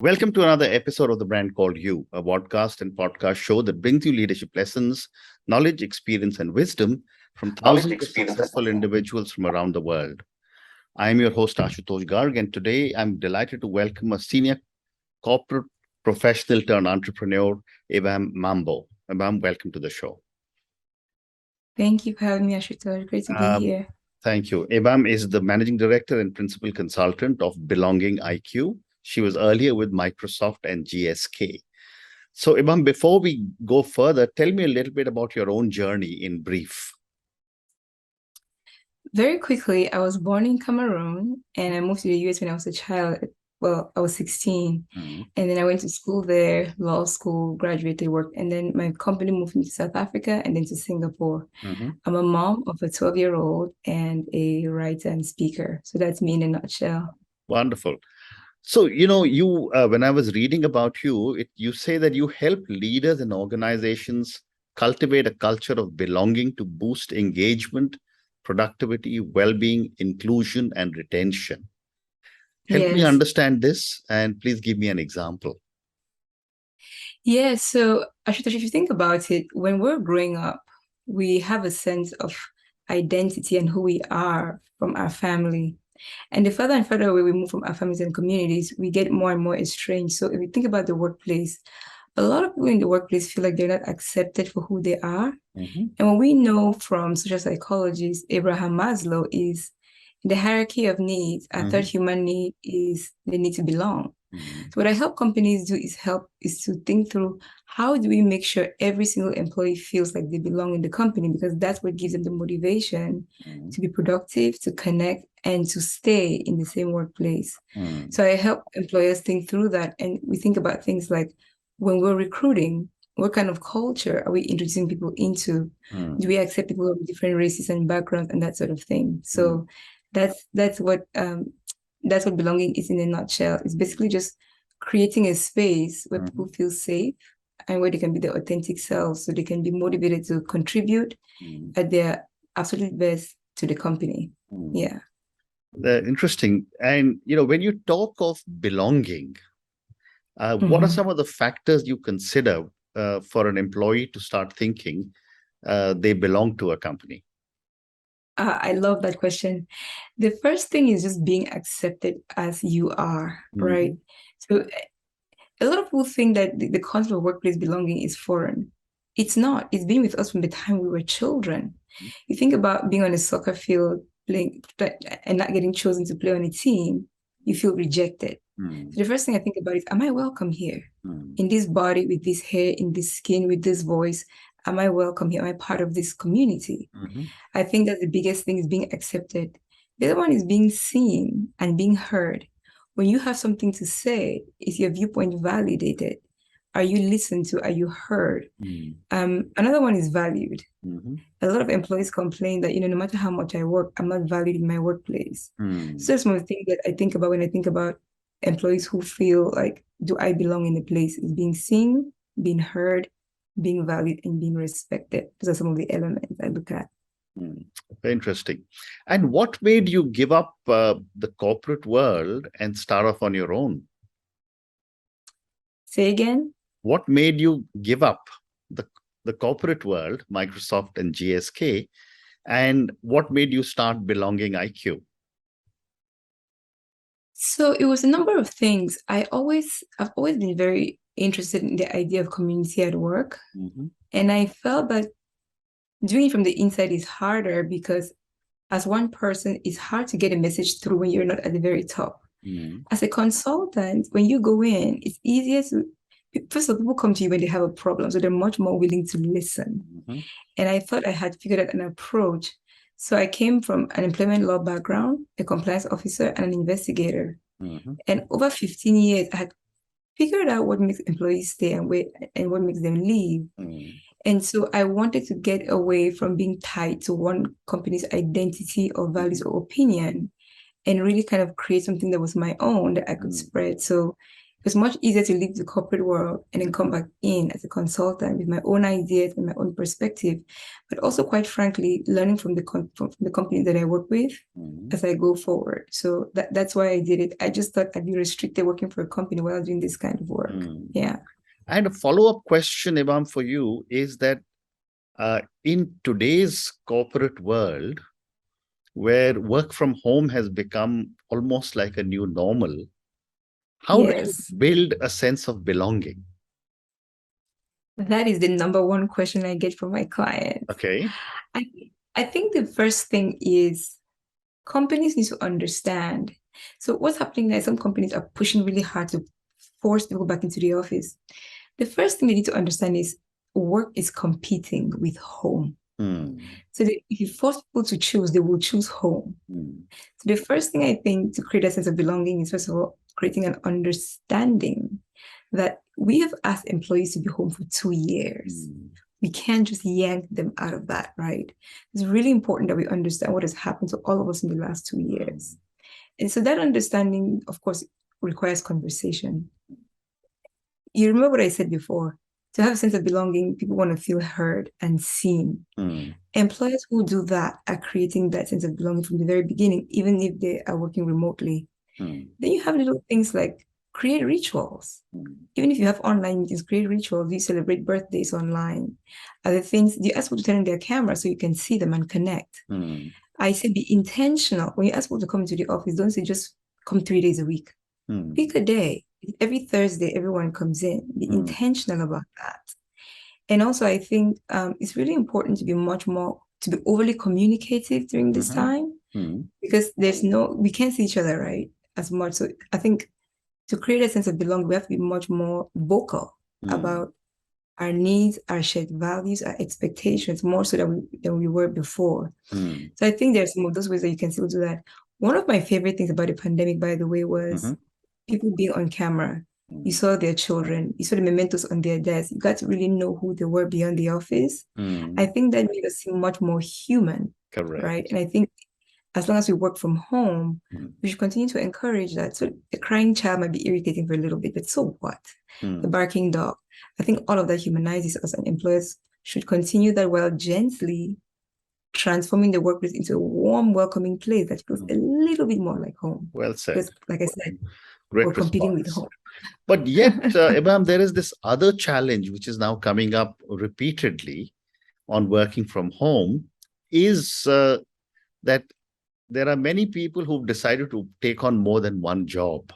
Welcome to another episode of The Brand Called You, a podcast show that brings you leadership lessons, knowledge, experience, and wisdom from thousands of successful individuals from around the world. I am your host, Ashutosh Garg, and today I'm delighted to welcome a senior corporate professional turned entrepreneur, Abam Mambo. Abam, welcome to the show. Thank you for having me, Ashutosh. Great to be here. Thank you. Abam is the managing director and principal consultant of Belonging IQ. She was earlier with Microsoft and GSK. So, Abam, before we go further, tell me a little bit about your own journey in brief. Very quickly, I was born in Cameroon and I moved to the US when I was a child. Well, I was 16. And then I went to school there, law school, graduated, worked. And then my company moved me to South Africa and then to Singapore. I'm a mom of a 12-year-old and a writer and speaker. So that's me in a nutshell. Wonderful. So, you when I was reading about you, you say that you help leaders and organizations cultivate a culture of belonging to boost engagement, productivity, well-being, inclusion, and retention. Help me understand this, and please give me an example. Yeah, so Ashutosh, if you think about it, when we're growing up, we have a sense of identity and who we are from our family. And the further and further away we move from our families and communities, we get more and more estranged. So if you think about the workplace, a lot of people in the workplace feel like they're not accepted for who they are. And what we know from social psychologists, Abraham Maslow, is the hierarchy of needs. Our third human need is the need to belong. So what I help companies do is to think through, how do we make sure every single employee feels like they belong in the company, because that's what gives them the motivation to be productive, to connect, and to stay in the same workplace. So I help employers think through that, and we think about things like, when we're recruiting, what kind of culture are we introducing people into? Do we accept people of different races and backgrounds and that sort of thing? So that's what belonging is in a nutshell. It's basically just creating a space where people feel safe and where they can be their authentic selves, so they can be motivated to contribute at their absolute best to the company. Yeah. Interesting. And, when you talk of belonging, what are some of the factors you consider for an employee to start thinking they belong to a company? I love that question. The first thing is just being accepted as you are, right? So a lot of people think that the concept of workplace belonging is foreign. It's not. It's been with us from the time we were children. You think about being on a soccer field playing and not getting chosen to play on a team, you feel rejected. So the first thing I think about is, am I welcome here? In this body, with this hair, in this skin, with this voice, am I welcome here? Am I part of this community? I think that the biggest thing is being accepted. The other one is being seen and being heard. When you have something to say, is your viewpoint validated? Are you listened to? Are you heard? Another one is valued. A lot of employees complain that, no matter how much I work, I'm not valued in my workplace. So that's one of the things that I think about when I think about employees who feel like, do I belong in a place? Is being seen, being heard, being valued, and being respected. Those are some of the elements I look at. Very interesting. And what made you give up the corporate world and start off on your own? Say again? What made you give up the corporate world, Microsoft and GSK, and what made you start Belonging IQ? So it was a number of things. I've always been very interested in the idea of community at work. And I felt that doing it from the inside is harder, because as one person, it's hard to get a message through when you're not at the very top. As a consultant, when you go in, it's easier to, first of all, people come to you when they have a problem, so they're much more willing to listen. And I thought I had figured out an approach. So I came from an employment law background, a compliance officer, and an investigator. And over 15 years, I had figured out what makes employees stay and what makes them leave. And so I wanted to get away from being tied to one company's identity or values or opinion, and really kind of create something that was my own, that I could spread. So It's much easier to leave the corporate world and then come back in as a consultant with my own ideas and my own perspective, but also, quite frankly, learning from the company that I work with as I go forward. So that's why I did it. I just thought I'd be restricted working for a company while doing this kind of work. Yeah. And a follow-up question, Abam, for you is that in today's corporate world, where work from home has become almost like a new normal, how do you Yes. build a sense of belonging? That is the number one question I get from my clients. Okay. I think the first thing is companies need to understand. So what's happening now is some companies are pushing really hard to force people back into the office. The first thing they need to understand is work is competing with home. So if you force people to choose, they will choose home. So the first thing I think to create a sense of belonging is, first of all, creating an understanding that we have asked employees to be home for 2 years. We can't just yank them out of that, right? It's really important that we understand what has happened to all of us in the last 2 years. And so that understanding, of course, requires conversation. You remember what I said before? To have a sense of belonging, people want to feel heard and seen. Employers who do that are creating that sense of belonging from the very beginning, even if they are working remotely. Then you have little things like create rituals. Even if you have online meetings, create rituals. You celebrate birthdays online. Other things, you ask people to turn on their camera so you can see them and connect. I say be intentional. When you ask people to come to the office, don't say just come 3 days a week. Pick a day. Every Thursday, everyone comes in. Be intentional about that. And also, I think it's really important to be overly communicative during this time, because we can't see each other, right, as much. So I think to create a sense of belonging, we have to be much more vocal about our needs, our shared values, our expectations, more so than we were before. So I think there's some of those ways that you can still do that. One of my favorite things about the pandemic, by the way, was people being on camera. You saw their children, you saw the mementos on their desks. You got to really know who they were beyond the office. I think that made us seem much more human. Correct. Right? And I think as long as we work from home, we should continue to encourage that. So the crying child might be irritating for a little bit, but so what? The barking dog. I think all of that humanizes us, and employers should continue that while gently transforming the workplace into a warm, welcoming place that feels a little bit more like home. Well said. Because, like I said, Great we're competing with response. home. But yet, Abam, there is this other challenge which is now coming up repeatedly on working from home, is that there are many people who've decided to take on more than one job.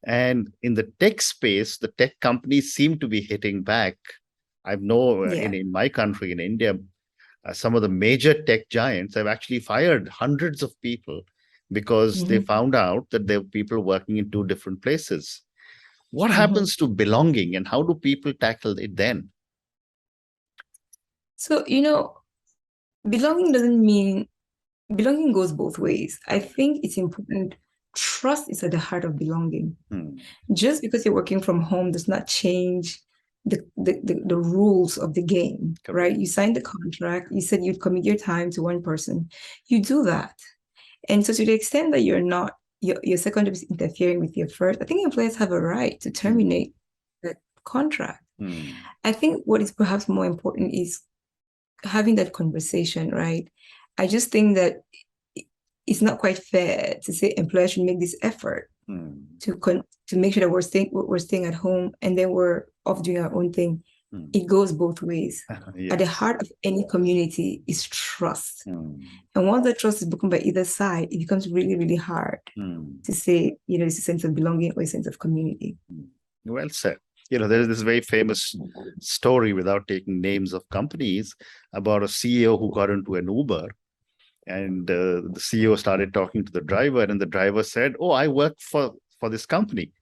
And in the tech space, the tech companies seem to be hitting back. I know in my country, in India, some of the major tech giants have actually fired hundreds of people because they found out that there were people working in 2 different places. What happens to belonging, and how do people tackle it then? So, belonging goes both ways. I think it's important. Trust is at the heart of belonging. Just because you're working from home does not change the rules of the game, right? You signed the contract, you said you'd commit your time to one person. You do that. And so to the extent that you're not, your second job is interfering with your first, I think employers have a right to terminate that contract. I think what is perhaps more important is having that conversation, right? I just think that it's not quite fair to say employers should make this effort to make sure that we're staying at home and then we're off doing our own thing. It goes both ways. At the heart of any community is trust. And once that trust is broken by either side, it becomes really, really hard to say, it's a sense of belonging or a sense of community. Well said. There is this very famous story, without taking names of companies, about a CEO who got into an Uber, and the CEO started talking to the driver, and the driver said, "Oh, I work for this company,"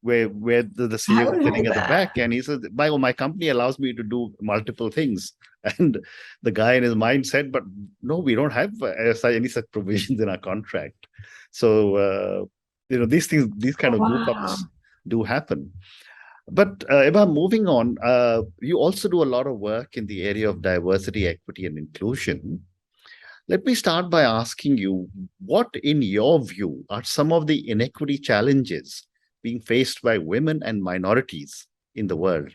where the CEO was sitting at the back, and he said, my company allows me to do multiple things." And the guy in his mind said, "But no, we don't have any such provisions in our contract." So these kind of goof-ups do happen. But Eba, moving on, you also do a lot of work in the area of diversity, equity, and inclusion. Let me start by asking you, what, in your view, are some of the inequity challenges being faced by women and minorities in the world?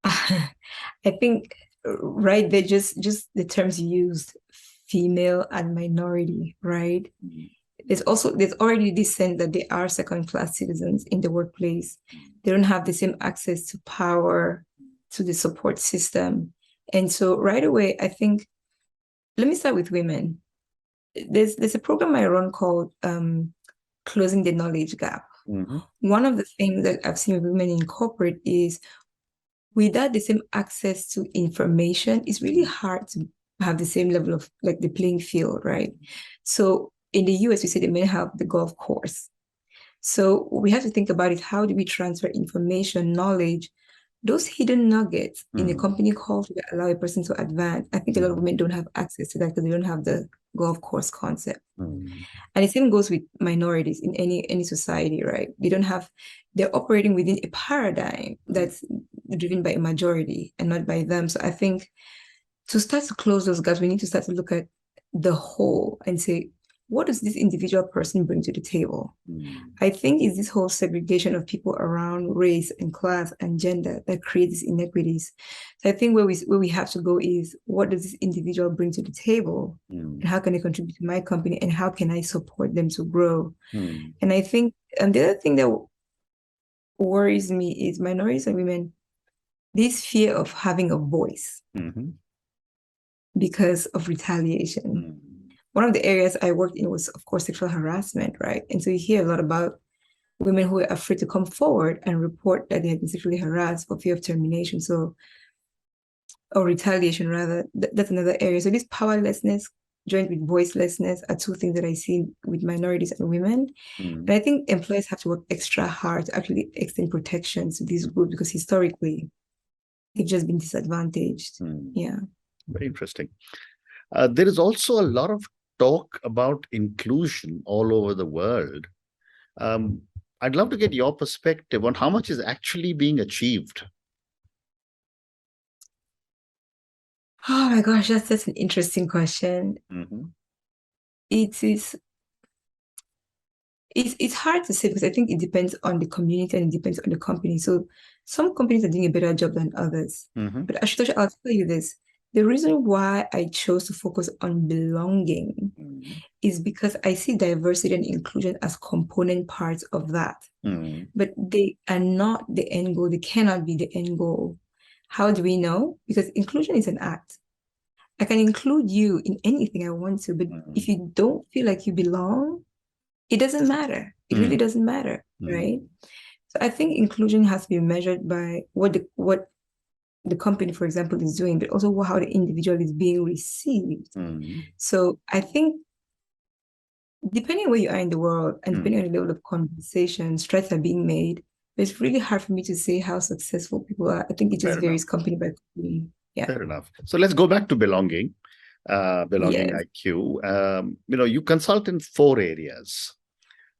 I think right there, just the terms you used, female and minority, right? There's already this sense that they are second-class citizens in the workplace. They don't have the same access to power, to the support system. And so right away, I think, let me start with women. There's a program I run called Closing the Knowledge Gap. One of the things that I've seen with women in corporate is without the same access to information, it's really hard to have the same level of like the playing field, right? So in the US, we say the men have the golf course. So we have to think about it. How do we transfer information, knowledge, those hidden nuggets in a company culture that allow a person to advance? I think a lot of women don't have access to that because they don't have the golf course concept. And the same goes with minorities in any society, right? They're operating within a paradigm that's driven by a majority and not by them. So I think to start to close those gaps, we need to start to look at the whole and say, what does this individual person bring to the table? I think it's this whole segregation of people around race and class and gender that creates these inequities. So I think where we have to go is, what does this individual bring to the table? And how can they contribute to my company? And how can I support them to grow? And I think, and the other thing that worries me is minorities and women, this fear of having a voice because of retaliation. One of the areas I worked in was, of course, sexual harassment, right? And so you hear a lot about women who are afraid to come forward and report that they have been sexually harassed for fear of termination. So, or retaliation, rather. That's another area. So this powerlessness joined with voicelessness are two things that I see with minorities and women. And I think employers have to work extra hard to actually extend protections to these groups because historically, they've just been disadvantaged. Yeah. Very interesting. There is also a lot of talk about inclusion all over the world. I'd love to get your perspective on how much is actually being achieved. Oh my gosh, that's an interesting question. It's hard to say because I think it depends on the community and it depends on the company. So some companies are doing a better job than others. But Ashutosh, I'll tell you this. The reason why I chose to focus on belonging is because I see diversity and inclusion as component parts of that. But they are not the end goal. They cannot be the end goal. How do we know? Because inclusion is an act. I can include you in anything I want to, but if you don't feel like you belong, it doesn't matter. It really doesn't matter, right? So I think inclusion has to be measured by what the company, for example, is doing, but also how the individual is being received. So I think depending on where you are in the world and depending on the level of conversation, strides are being made. It's really hard for me to say how successful people are. I think it just varies company by company. Yeah. Fair enough. So let's go back to belonging. Belonging Yes. IQ. You consult in 4 areas.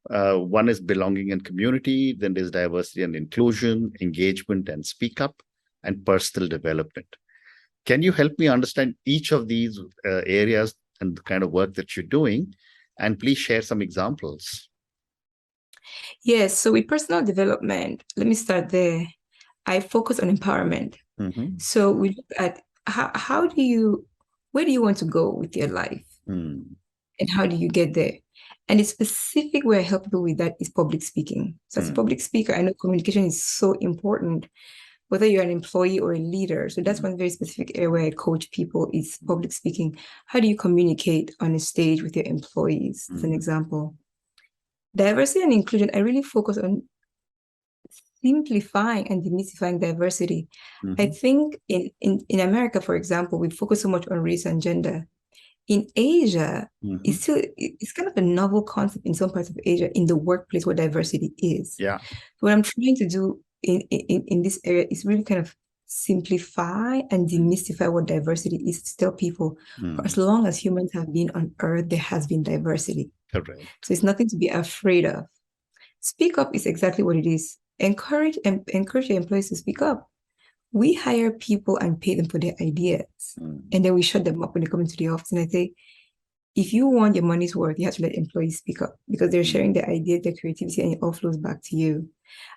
One is belonging and community, then there's diversity and inclusion, engagement and speak up, and personal development. Can you help me understand each of these areas and the kind of work that you're doing? And please share some examples. Yes. So with personal development, let me start there. I focus on empowerment. So we look at where do you want to go with your life? And how do you get there? And the specific way I help people with that is public speaking. So as a public speaker, I know communication is so important, whether you're an employee or a leader. So that's one very specific area where I coach people is public speaking. How do you communicate on a stage with your employees, as an example? Diversity and inclusion, I really focus on simplifying and demystifying diversity. I think in America, for example, we focus so much on race and gender. In Asia, it's kind of a novel concept in some parts of Asia in the workplace where diversity is. Yeah. What I'm trying to do in this area is really kind of simplify and demystify what diversity is to tell people for as long as humans have been on earth, there has been diversity. Correct. So it's nothing to be afraid of. Speak up is exactly what it is. Encourage your employees to speak up. We hire people and pay them for their ideas. And then we shut them up when they come into the office. And I say, if you want your money's worth, you have to let employees speak up because they're sharing their ideas, their creativity, and it all flows back to you.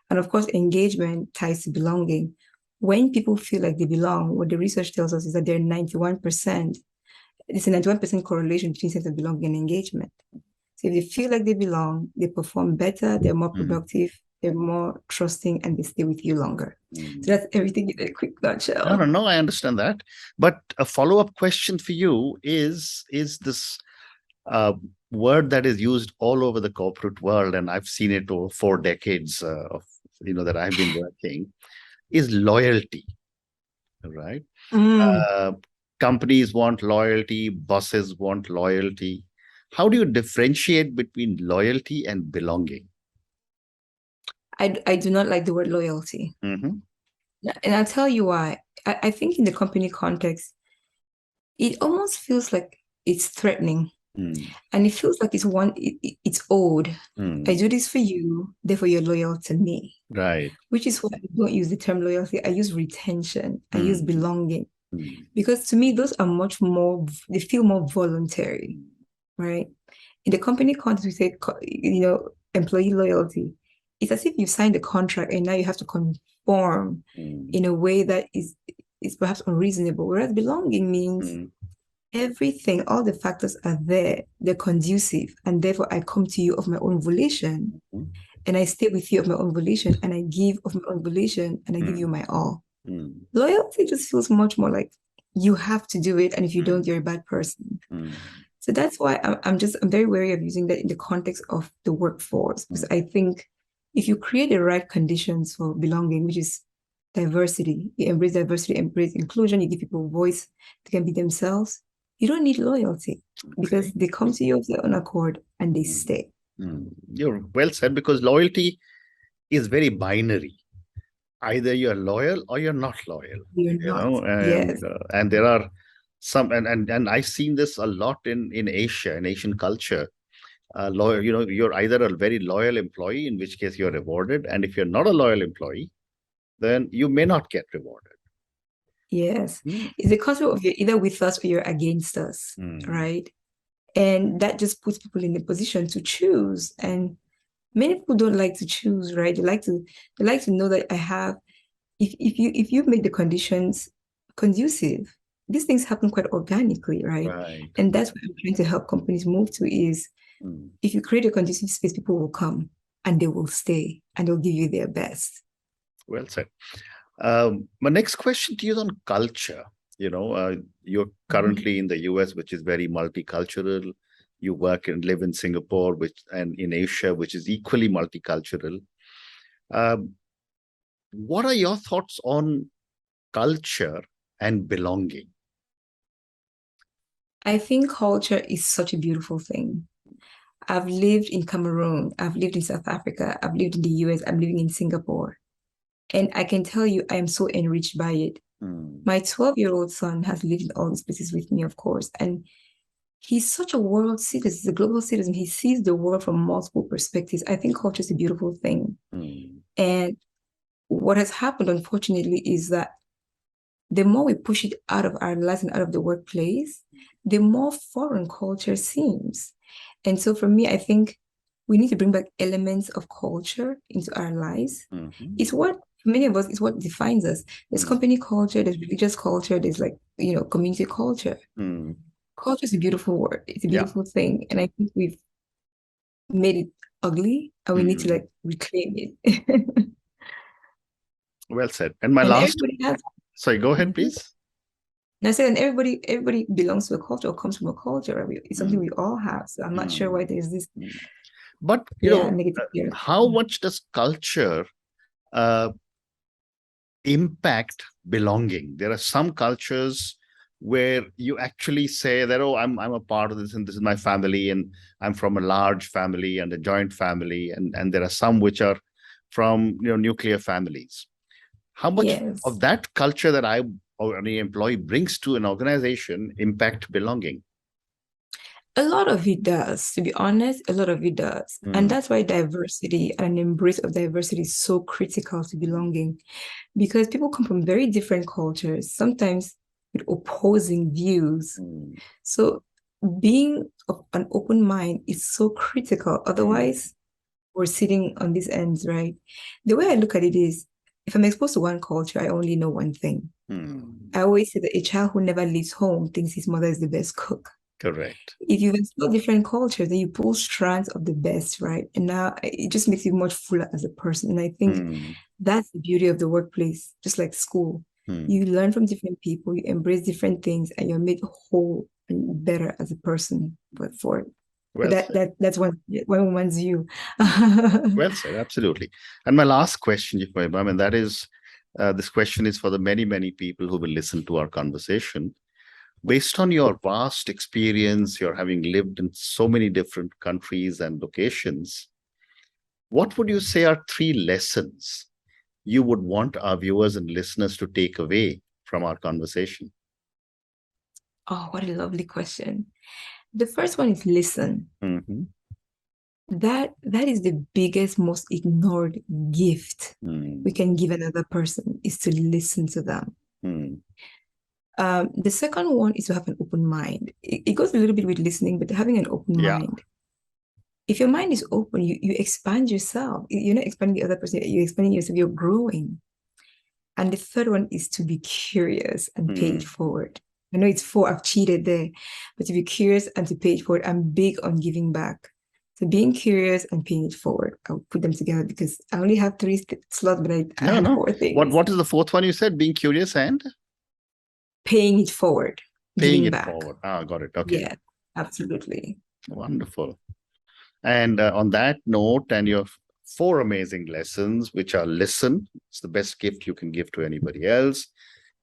And of course, engagement ties to belonging. When people feel like they belong, what the research tells us is that there's a 91% correlation between sense of belonging and engagement. So if they feel like they belong, they perform better, they're more productive, they're more trusting, and they stay with you longer. So that's everything in a quick nutshell. No, I understand that. But a follow-up question for you is this word that is used all over the corporate world, and I've seen it over 4 decades of that I've been working, is loyalty, right? Companies want loyalty, bosses want loyalty. How do you differentiate between loyalty and belonging? I do not like the word loyalty. And I'll tell you why. I think in the company context, it almost feels like it's threatening. And it feels like it's owed. I do this for you, therefore you're loyal to me. Right. Which is why I don't use the term loyalty. I use retention. I use belonging. Because to me, those are much more, they feel more voluntary, right? In the company context, we say, employee loyalty. It's as if you signed a contract and now you have to conform in a way that is perhaps unreasonable. Whereas belonging means everything, all the factors are there, they're conducive, and therefore I come to you of my own volition, and I stay with you of my own volition, and I give of my own volition, and I give you my all. Loyalty just feels much more like you have to do it, and if you don't, you're a bad person. So that's why I'm very wary of using that in the context of the workforce, because I think if you create the right conditions for belonging, which is diversity, you embrace diversity, embrace inclusion, you give people a voice, they can be themselves, you don't need loyalty because they come to you of their own accord and they stay. You're well said, because loyalty is very binary. Either you're loyal or you're not loyal. You're not. Yes. And there are some, and I've seen this a lot in Asia, in Asian culture. Loyal, you're either a very loyal employee, in which case you're rewarded, and if you're not a loyal employee, then you may not get rewarded. Yes. It's a concept of you're either with us or you're against us, right? And that just puts people in the position to choose. And many people don't like to choose, right? They like to know that I have, if you make the conditions conducive, these things happen quite organically, right? And that's what I'm trying to help companies move to is if you create a conducive space, people will come and they will stay and they'll give you their best. Well said. My next question to you is on culture. You're currently in the US, which is very multicultural. You work and live in Singapore, and in Asia, which is equally multicultural. What are your thoughts on culture and belonging? I think culture is such a beautiful thing. I've lived in Cameroon, I've lived in South Africa, I've lived in the US, I'm living in Singapore. And I can tell you, I am so enriched by it. My 12-year-old son has lived in all these places with me, of course. And he's such a world citizen, he's a global citizen. He sees the world from multiple perspectives. I think culture is a beautiful thing. And what has happened, unfortunately, is that the more we push it out of our lives and out of the workplace, the more foreign culture seems. And so for me, I think we need to bring back elements of culture into our lives. It's what, for many of us, it's what defines us. There's company culture, there's religious culture, there's community culture. Culture is a beautiful word. It's a beautiful thing. And I think we've made it ugly and we need to reclaim it. Well said. And my last, sorry, go ahead, please. And I said, and everybody belongs to a culture or comes from a culture. It's something we all have. So I'm not sure why there's this. But how much does culture impact belonging? There are some cultures where you actually say that, oh, I'm a part of this, and this is my family, and I'm from a large family and a joint family, and there are some which are from nuclear families. How much of that culture that I or any employee brings to an organization impact belonging? A lot of it does, to be honest, a lot of it does. And that's why diversity and an embrace of diversity is so critical to belonging, because people come from very different cultures, sometimes with opposing views. So being of an open mind is so critical. Otherwise, we're sitting on these ends, right? The way I look at it is, if I'm exposed to one culture, I only know one thing. I always say that a child who never leaves home thinks his mother is the best cook. Correct. If you've explored different cultures, then you pull strands of the best, right? And now it just makes you much fuller as a person. And I think that's the beauty of the workplace, just like school. You learn from different people, you embrace different things, and you're made whole and better as a person. But Well said. that's one woman's view. Well said, absolutely. And my last question, if I may, and that is, this question is for the many, many people who will listen to our conversation. Based on your vast experience, you're having lived in so many different countries and locations, what would you say are 3 lessons you would want our viewers and listeners to take away from our conversation? Oh, what a lovely question. The first one is listen. That is the biggest, most ignored gift we can give another person, is to listen to them. The second one is to have an open mind. It goes a little bit with listening, but having an open mind. If your mind is open, you expand yourself. You're not expanding the other person, you're expanding yourself, you're growing. And the third one is to be curious and pay it forward. I know it's 4, I've cheated there, but to be curious and to pay it forward. I'm big on giving back. So being curious and paying it forward, I'll put them together because I only have 3 slots, but I have 4 things. What is the fourth one you said? Being curious and? Paying it forward. Paying giving it back. forward. Got it. Okay. Yeah, absolutely. Wonderful. And on that note, and your 4 amazing lessons, which are listen, it's the best gift you can give to anybody else.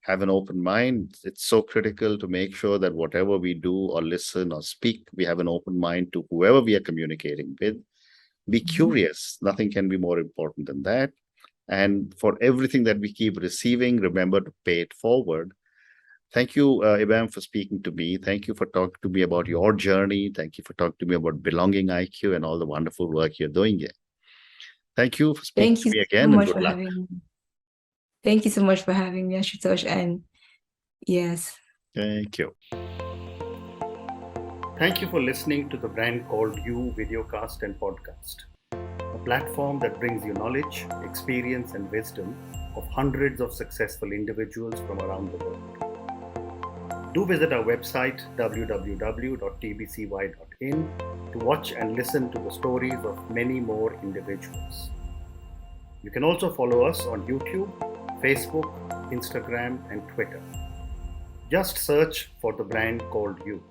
Have an open mind. It's so critical to make sure that whatever we do or listen or speak, we have an open mind to whoever we are communicating with. Be curious. Nothing can be more important than that. And for everything that we keep receiving, remember to pay it forward. Thank you, Abam, for speaking to me. Thank you for talking to me about your journey. Thank you for talking to me about belonging IQ and all the wonderful work you're doing here. Thank you for speaking to me again, and good luck. Thank you so much for having me, Ashutosh. And yes. Thank you. Thank you for listening to the Brand Called You videocast and podcast, a platform that brings you knowledge, experience, and wisdom of hundreds of successful individuals from around the world. Do visit our website www.tbcy.in to watch and listen to the stories of many more individuals. You can also follow us on YouTube, Facebook, Instagram, and Twitter. Just search for the Brand Called You.